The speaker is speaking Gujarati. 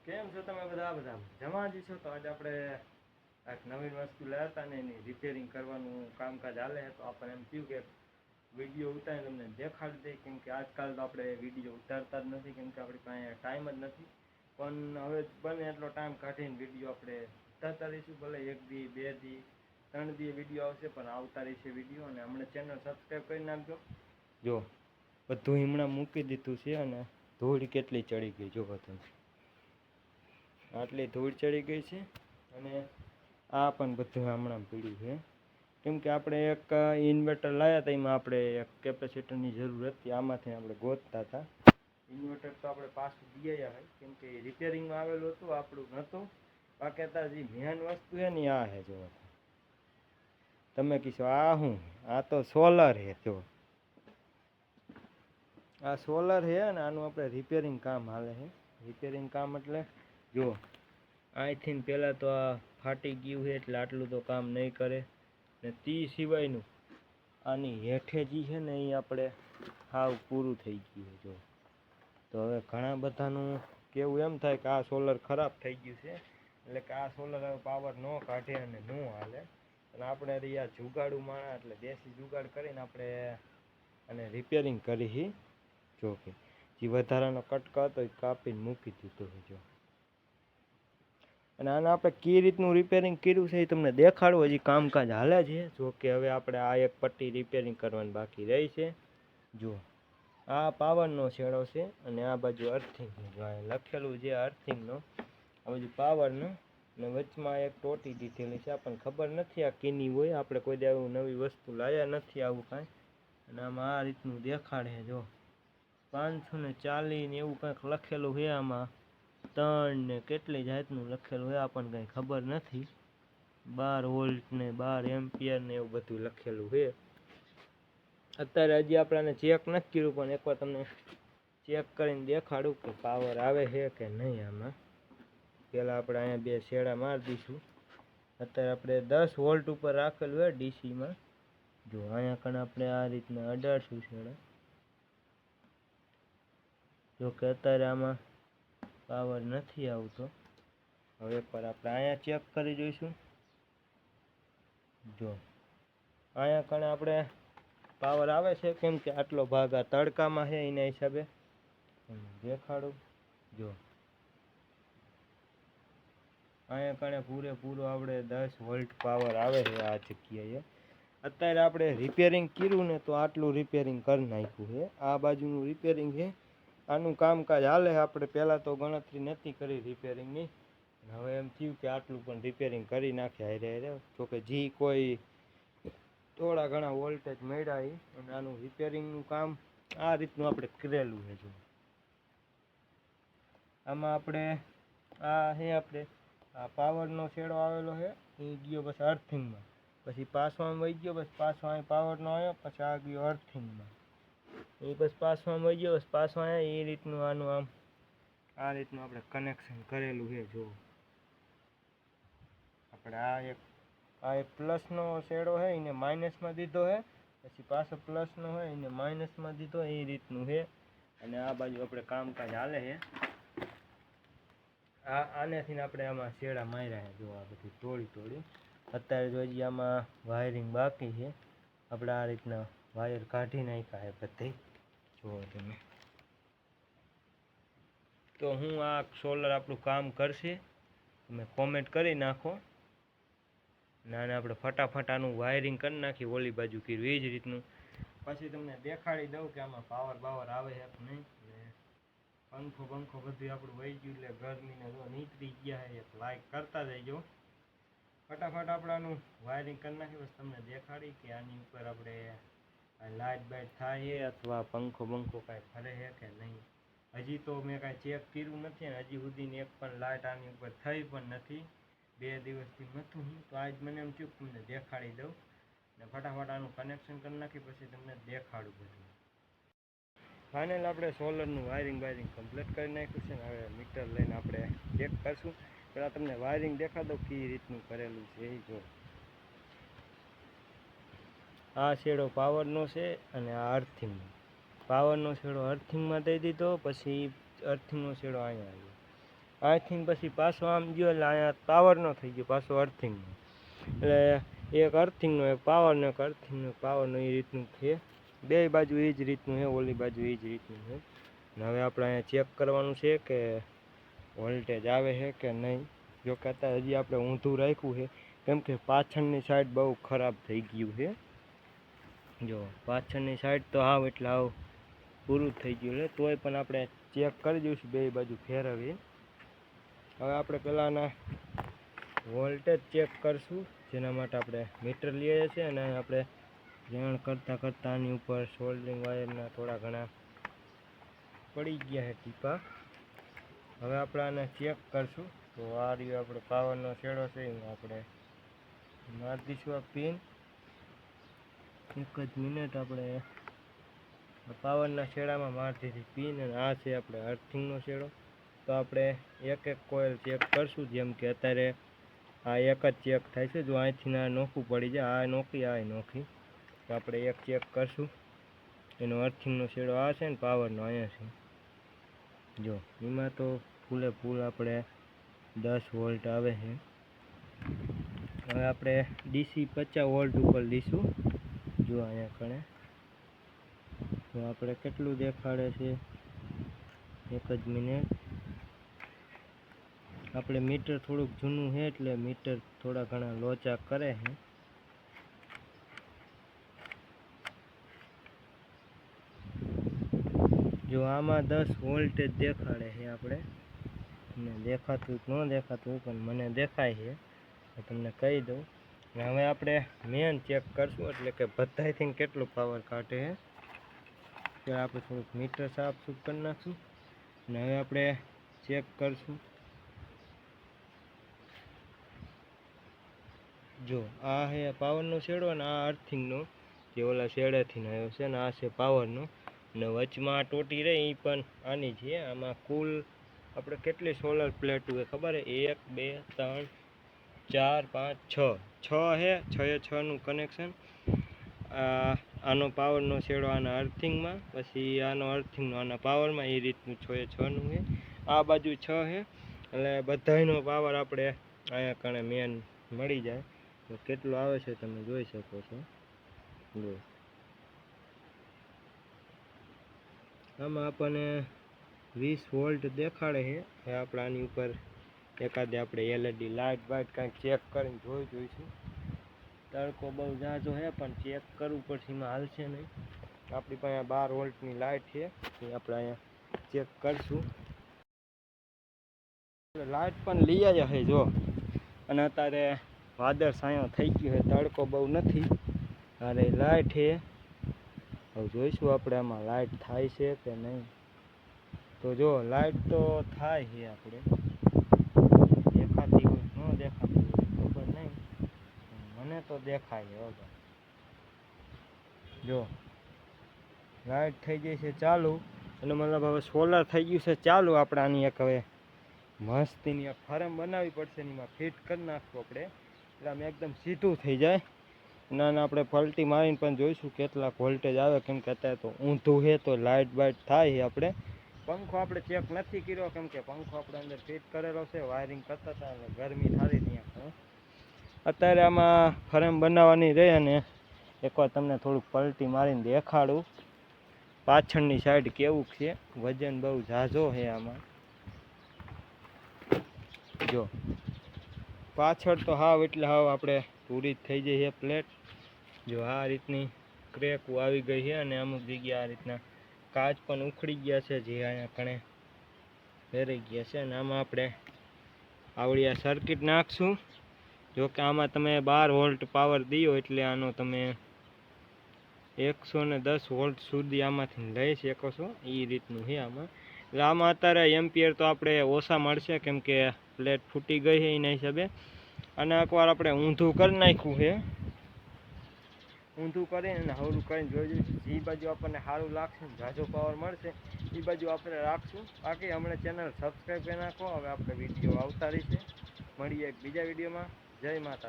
કેમ છો તમે બધા જમાજી છો? તો આજે આપણે એક નવીન વસ્તુ લાવ્યા હતા ને એની રિપેરિંગ કરવાનું કામકાજ હાલે. તો આપણે એમ થયું કે વિડીયો ઉતારીને તમને દેખાડી દઈએ, કેમ કે આજકાલ તો આપણે વિડીયો ઉતારતા જ નથી, કેમ કે આપણી પાસે ટાઈમ જ નથી. પણ હવે બને એટલો ટાઈમ કાઢીને વિડીયો આપણે ઉતારતા રહીશું. ભલે 1 દી 2 દી 3 દી વિડીયો આવશે, પણ આવતા રહેશે વિડીયો. અને હમણાં ચેનલ સબસ્ક્રાઈબ કરી નાખજો. જો બધું હમણાં મૂકી દીધું છે અને ધૂળ કેટલી ચડી ગઈ જો તમે. આટલી ધૂળ ચડી ગઈ છે અને આ પણ બધું હમણાં પીડ્યું છે, કેમ કે આપણે એક ઇન્વર્ટર લાવ્યા હતા. એમાં આપણે એક કેપેસિટરની જરૂર હતી. આમાંથી આપણે ગોતતા હતા. ઇન્વર્ટર તો આપણે પાછું દઈ આવ્યા હોય, કેમ કે રિપેરિંગમાં આવેલું હતું, આપણું નહોતું. બાકી અત્યારે જે મેન વસ્તુ છે ને આ છે. જો તમે કહીશો આ શું? આ તો સોલર છે. જો આ સોલર છે ને આનું આપણે રિપેરિંગ કામ હાલે છે. રિપેરિંગ કામ એટલે જો અહીંથી પહેલાં તો આ ફાટી ગયું છે, એટલે આટલું તો કામ નહીં કરે. ને તે સિવાયનું આની હેઠે જે છે ને એ આપણે સાવ પૂરું થઈ ગયું જો. તો હવે ઘણા બધાનું કેવું એમ થાય કે આ સોલર ખરાબ થઈ ગયું છે, એટલે કે આ સોલર હવે પાવર ન કાઢે અને ન હાલે. અને આપણે આ જુગાડું માણા એટલે દેશી જુગાડ કરીને આપણે અને રિપેરિંગ કરી. જો કે જે વધારાનો કટકા હતો એ કાપીને મૂકી દીધો જો. અને આને આપણે કઈ રીતનું રિપેરિંગ કર્યું છે એ તમને દેખાડવું. હજી કામકાજ હાલે છે. જો કે હવે આપણે આ એક પટ્ટી રિપેરિંગ કરવાની બાકી રહી છે. જો આ પાવરનો છેડો છે અને આ બાજુ અર્થિંગ લખેલું છે. અર્થિંગનો આ બાજુ પાવરનો, અને વચમાં એક ટોટી દીધેલી છે. આપણને ખબર નથી આ કીની હોય. આપણે કોઈ દે આવું નવી વસ્તુ લાવ્યા નથી આવું કાંઈ. અને આમાં આ રીતનું દેખાડે. જો 540 ને એવું કંઈક લખેલું છે. આમાં 3 ને કેટલી જાતનું લખેલું છે આપણને કંઈ ખબર નથી. 12 વોલ્ટ ને 12 એમ્પિયર ને એવું બધું લખેલું છે. અત્યારે હજી આપણે ચેક નથી કર્યું, પણ એકવાર તમને ચેક કરીને દેખાડું કે પાવર આવે છે કે નહીં. આમાં પહેલાં આપણે અહીંયા 2 છેડા મારી દઈશું. અત્યારે આપણે 10 વોલ્ટ ઉપર રાખેલું હોય ડીસીમાં. જો અહીંયા કણ આપણે આ રીતના અડાડશું છેડા. જો કે અત્યારે આમાં પાવર નથી આવતો. હવે એકવાર આપણે અહીંયા ચેક કરી જોઈશું. જો અહીંયા કણે આપણે પાવર આવે છે, કેમ કે આટલો ભાગ આ તડકામાં છે. એના હિસાબે દેખાડું. જો અહીંયા કણે પૂરેપૂરો આપણે 10 વોલ્ટ પાવર આવે છે આ જગ્યાએ. અત્યારે આપણે રિપેરિંગ કર્યું ને તો આટલું રિપેરિંગ કરી નાખ્યું છે. આ બાજુનું રિપેરિંગ છે. આનું કામકાજ હાલે. આપણે પહેલાં તો ગણતરી નથી કરી રિપેરિંગની. હવે એમ થયું કે આટલું પણ રિપેરિંગ કરી નાખ્યા હારે. જોકે જે કોઈ થોડા ઘણા વોલ્ટેજ મળ્યા અને આનું રિપેરિંગનું કામ આ રીતનું આપણે કરેલું છે. જો આમાં આપણે આપણે આ પાવરનો છેડો આવેલો છે. એ ગયો બસ અર્થિંગમાં. પછી પાછો આમ વહી ગયો. બસ પાછો અહીં પાવરનો આવ્યો. પછી આ ગયો અર્થિંગમાં. એ બસ પાછો આમ વહી ગયો. બસ પાછો અહીંયા એ રીતનું આનું આમ આ રીતનું આપણે કનેક્શન કરેલું છે. જો આપણે આ એક પ્લસનો શેડો છે એને માઇનસમાં દીધો છે. પછી પાછો પ્લસનો હોય એને માઇનસમાં દીધો. એ રીતનું છે. અને આ બાજુ આપણે કામકાજ હાલે છે. આનેથી આપણે આમાં શેડા માર્યા છે. જો આ બધી તોડી અત્યારે જો હજી આમાં વાયરિંગ બાકી છે. આપણે આ રીતના વાયર કાઢી નાખ્યા છે બધી. જુઓ તમે. તો હું આ સોલર આપણું કામ કરશે તમે કોમેન્ટ કરી નાખો. અને આપણે ફટાફટ આનું વાયરિંગ કરી નાખી. ઓલી બાજુ કર્યું એ જ રીતનું. પછી તમને દેખાડી દઉં કે આમાં પાવર આવે છે કે નહીં. પંખો બધું આપણું વહી ગયું એટલે ગરમીને જો નીકળી ગયા છે. લાઈક કરતા જઈજો. ફટાફટ આપણે આનું વાયરિંગ કરી નાખી. બસ તમને દેખાડી કે આની ઉપર આપણે લાઇટ બાઇટ થાય છે અથવા પંખો કાંઈ ફરે છે કે નહીં. હજી તો મેં કાંઈ ચેક કર્યું નથી અને હજી સુધીની એક પણ લાઇટ આની ઉપર થઈ પણ નથી. 2 દિવસથી નહોતું હું. તો આજ મને એમ થયું તમને દેખાડી દઉં ને ફટાફટ આનું કનેક્શન કરી નાખી. પછી તમને દેખાડું બધું. ફાઇનલ આપણે સોલરનું વાયરિંગ કમ્પ્લીટ કરી નાખ્યું છે. હવે મીટર લઈને આપણે ચેક કરશું. પહેલાં તમને વાયરિંગ દેખાડ દઉં કઈ રીતનું કરેલું છે. એ જો આ છેડો પાવરનો છે અને આ અર્થિંગનો. પાવરનો છેડો અર્થિંગમાં દઈ દીધો. પછી અર્થિંગનો છેડો અહીંયા આવ્યો. અહીંથી પછી પાછો આમ ગયો એટલે અહીંયા પાવરનો થઈ ગયો પાછો અર્થિંગનો, એટલે એક અર્થિંગનો એક પાવરનો એક અર્થિંગનો પાવરનો એ રીતનું છે, બે બાજુ એ જ રીતનું છે, ઓલી બાજુ એ જ રીતનું છે. અને હવે આપણે અહીંયા ચેક કરવાનું છે કે વોલ્ટેજ આવે છે કે નહીં. જો કે અત્યારે હજી આપણે ઊંધું રાખ્યું છે કેમ કે પાછળની સાઈડ બહુ ખરાબ થઈ ગયું છે. જો પાછળની સાઈડ તો હાવ એટલે હાવ પૂરું થઈ ગયું છે, તોય પણ આપણે ચેક કરી દઈશું બે બાજુ ફેરવી. હવે આપણે પહેલાંના વોલ્ટેજ ચેક કરશું, જેના માટે આપણે મીટર લઈએ છીએ અને આપણે રેણ કરતાં કરતાં આની ઉપર સોલ્ડરિંગ વાયરના થોડા ઘણા પડી ગયા છે ટીપા. હવે આપણે આને ચેક કરશું. તો આ રહ્યો આપણે પાવરનો છેડો છે, એમાં આપણે મારી દઈશું આ પિન. એક જ મિનિટ, આપણે પાવરના છેડામાં મારી દીધી પિન અને આ છે આપણે અર્થિંગનો છેડો. તો આપણે એક એક કોઇલ ચેક કરશું, જેમ કે અત્યારે આ એક જ ચેક થાય છે. જો અહીંથી આ નોખું પડી જાય, આ નોખી આ નોખી, તો આપણે એક ચેક કરશું. એનો અર્થિંગનો છેડો આ છે ને પાવરનો અહીંયા છે. જો એમાં તો ફૂલે ફૂલ આપણે 10 વોલ્ટ આવે છે. હવે આપણે ડીસી 50 વોલ્ટ ઉપર લઈશું. જો અહીંયા કણે તો આપણે કેટલું દેખાડે છે, એક જ મિનિટ. આપણે મીટર થોડુંક જૂનું છે એટલે મીટર થોડા ઘણા લોચા કરે છે. જો આમાં 10 વોલ્ટેજ દેખાડે છે. આપણે તમને દેખાતું ન દેખાતું પણ મને દેખાય છે, તો તમને કહી દઉં. અને હવે આપણે મેન ચેક કરશું, એટલે કે બધાયથી કેટલું પાવર કાઢે છે. ત્યારે આપણે થોડુંક મીટર સાફ સૂફ કરી નાખશું અને હવે આપણે ચેક કરશું. જો આ છે પાવરનો છેડો અને આ અર્થિંગનો જે ઓલા છેડેથી આવ્યો છે, અને આ છે પાવરનો. અને વચમાં આ ટોટી રહી એ પણ આની છે. આમાં કુલ આપણે કેટલી સોલર પ્લેટ હોય ખબર છે? 1 2 3 4 5 6 છે. 6નું કનેક્શન. આનો પાવરનો છેડો આના અર્થિંગમાં, પછી આનો અર્થિંગનો આના પાવરમાં, એ રીતનું 6નું છે. આ બાજુ 6 છે, એટલે બધાનો પાવર આપણે અહીંયા કણે મેન મળી જાય. તો કેટલું આવે છે તમે જોઈ શકો છો. જો આમાં આપણને 20 વોલ્ટ દેખાડે છે. એ આપણે આની ઉપર એકાદે આપણે એલઈડી લાઇટ બાઇટ કાંઈક ચેક કરીને જોઈશું. તડકો બહુ ઝાઝો છે પણ ચેક કરવું પડશે, એમાં હાલશે નહીં. આપણી પાસે 12 વોલ્ટની લાઇટ છે, એ આપણે અહીંયા ચેક કરશું. લાઇટ પણ લઈ આવ્યા છે જો, અને અત્યારે વાદળ છાંયો થઈ ગયો છે, તડકો બહુ નથી. અરે લાઇટ છે. હવે જોઈશું આપણે આમાં લાઇટ થાય છે કે નહીં. તો જો લાઇટ તો થાય છે, આપણે દેખાતી હોય ન દેખાતી હોય ખબર નહીં, મને તો દેખાય છે. જો લાઇટ થઈ ગઈ છે ચાલુ, અને મતલબ હવે સોલર થઈ ગયું છે ચાલુ. આપણે આની એક હવે મસ્તીની એક ફાર્મ બનાવવી પડશે, એમાં ફિટ કરી નાખવું આપણે, એટલે આમ એકદમ સીધું થઈ જાય. ના આપણે પલટી મારીને પણ જોઈશું કેટલાક વોલ્ટેજ આવે, કેમ કે અત્યારે તો ઊંધું છે તો લાઇટ બાઇટ થાય છે. આપણે પંખો આપણે ચેક નથી કર્યો, કેમ કે પંખો આપણે અંદર ફિટ કરેલો છે, વાયરિંગ કરતા હતા એટલે ગરમી થતી ત્યાં. અત્યારે આમાં ફ્રેમ બનાવવાની રહે, અને એકવાર તમને થોડુંક પલટી મારીને દેખાડું પાછળની સાઈડ કેવું છે. વજન બહુ ઝાઝો છે આમાં. જો પાછળ તો હાવ એટલે હાવ આપણે પૂરી જ થઈ જાય છે પ્લેટ. જો આ રીતની ક્રેક આવી ગઈ છે, અને અમુક જગ્યાએ આ રીતના કાચ પણ ઉખડી ગયા છે, જે અહીંયા કણે ફેરાઈ ગયા છે. અને આમાં આપણે આવડી આ સર્કિટ નાખશું. જો કે આમાં તમે 12 વોલ્ટ પાવર દો એટલે આનો તમે 110 વોલ્ટ સુધી આમાંથી લઈ શકો છો, એ રીતનું છે આમાં. એટલે આમાં અત્યારે એમ્પિયર તો આપણે ઓછા મળશે, કેમ કે પ્લેટ ફૂટી ગઈ છે એના હિસાબે. અને એકવાર આપણે ઊંધું કરી નાખ્યું છે, ઊંધું કરીને હવરું કરીને જોઈ જોઈશું. જે બાજુ આપણને સારું લાગશે, ઝાઝો પાવર મળશે, એ બાજુ આપણે રાખશું. બાકી હમણાં ચેનલ સબસ્ક્રાઈબ કરી નાખો. હવે આપણે વિડીયો આવતા રહેશે. મળીએ એક બીજા વિડીયોમાં. જય માતા.